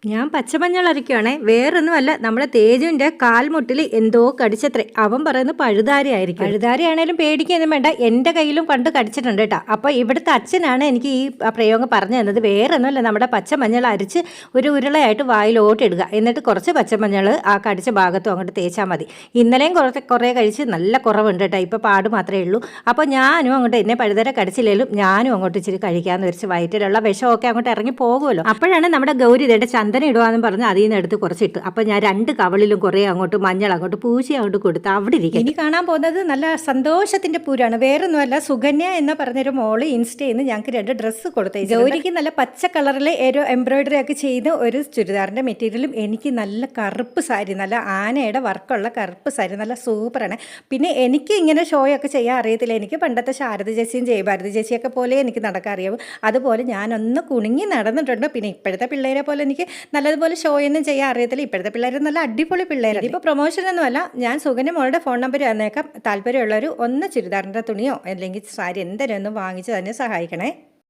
ഞാൻ പച്ചമഞ്ഞൾ അരയ്ക്കുവാണേ, വേറൊന്നുമല്ല, നമ്മുടെ തേജുവിൻ്റെ കാൽമുട്ടിൽ എന്തോ കടിച്ചത്രേ. അവൻ പറയുന്നത് പഴുതാരയായിരിക്കും. പഴുതാരയാണേലും പേടിക്കൊന്നും വേണ്ട, എൻ്റെ കയ്യിലും പണ്ട് കടിച്ചിട്ടുണ്ട് കേട്ടോ. അപ്പോൾ ഇവിടുത്തെ അച്ഛനാണ് എനിക്ക് ഈ പ്രയോഗം പറഞ്ഞു തന്നത്. വേറൊന്നുമല്ല, നമ്മുടെ പച്ചമഞ്ഞൾ അരിച്ച് ഒരു ഉരുളയായിട്ട് വായിലോട്ടിടുക, എന്നിട്ട് കുറച്ച് പച്ചമഞ്ഞൾ ആ കടിച്ച ഭാഗത്തും അങ്ങോട്ട് തേച്ചാൽ മതി. ഇന്നലെയും കുറേ കഴിച്ച് നല്ല കുറവുണ്ട് കേട്ടോ, ഇപ്പോൾ പാട് മാത്രമേ ഉള്ളൂ. അപ്പോൾ ഞാനും അങ്ങോട്ട്, എന്നെ പഴുതാര കടിച്ചില്ലേലും ഞാനും അങ്ങോട്ട് ഇച്ചിരി കഴിക്കാമെന്ന് വെച്ച് വയറ്റിലുള്ള വിഷമൊക്കെ അങ്ങോട്ട് ഇറങ്ങി പോകുമല്ലോ. അപ്പോഴാണ് നമ്മുടെ ഗൗരി ഇതേടെ ചന്ദനം ഇടുവാന്ന് പറഞ്ഞ് അതിൽ നിന്ന് എടുത്ത് കുറച്ചിട്ടു. അപ്പോൾ ഞാൻ 2 കവളിലും കുറേ അങ്ങോട്ട് മഞ്ഞൾ അങ്ങോട്ട് പൂശി അങ്ങോട്ട് കൊടുത്ത് അവിടെ ഇരിക്കും. ഇനി കാണാൻ പോകുന്നത് നല്ല സന്തോഷത്തിൻ്റെ പൂരാണ്. വേറൊന്നുമല്ല, സുകന്യ എന്ന് പറഞ്ഞൊരു മോള് ഇൻസ്റ്റയിൽ നിന്ന് ഞങ്ങൾക്ക് 2 ഡ്രസ്സ് കൊടുത്തേ. ഗൗരിക്ക് നല്ല പച്ച കളറിൽ ഒരു എംബ്രോയിഡറി ഒക്കെ ചെയ്ത് ഒരു ചുരിദാറിൻ്റെ മെറ്റീരിയലും, എനിക്ക് നല്ല കറുപ്പ് സാരി, നല്ല ആനയുടെ വർക്കുള്ള കറുപ്പ് സാരി, നല്ല സൂപ്പറാണ്. പിന്നെ എനിക്ക് ഇങ്ങനെ ഷോയൊക്കെ ചെയ്യാൻ അറിയത്തില്ല. എനിക്ക് പണ്ടത്തെ ശാരദ ചേച്ചിയും ജയഭാരതി ചേച്ചിയൊക്കെ പോലെ എനിക്ക് നടക്കാൻ അറിയാവും. അതുപോലെ ഞാനൊന്ന് കുണുങ്ങി നടന്നിട്ടുണ്ട്. പിന്നെ ഇപ്പോഴത്തെ പിള്ളേരെ പോലെ എനിക്ക് നല്ലതുപോലെ ഷോയൊന്നും ചെയ്യാൻ അറിയത്തില്ല. ഇപ്പോഴത്തെ പിള്ളേർ നല്ല അടിപൊളി പിള്ളേരാണ്. ഇപ്പോൾ പ്രൊമോഷനൊന്നുമല്ല, ഞാൻ സുകന്യ മോളുടെ ഫോൺ നമ്പർ തന്നേക്കാം. താല്പര്യമുള്ളവർ ഒന്ന് ചുരിദാറിൻ്റെ തുണിയോ അല്ലെങ്കിൽ സാരി എന്തെങ്കിലും ഒന്ന് വാങ്ങിച്ച് തന്നെ സഹായിക്കണേ.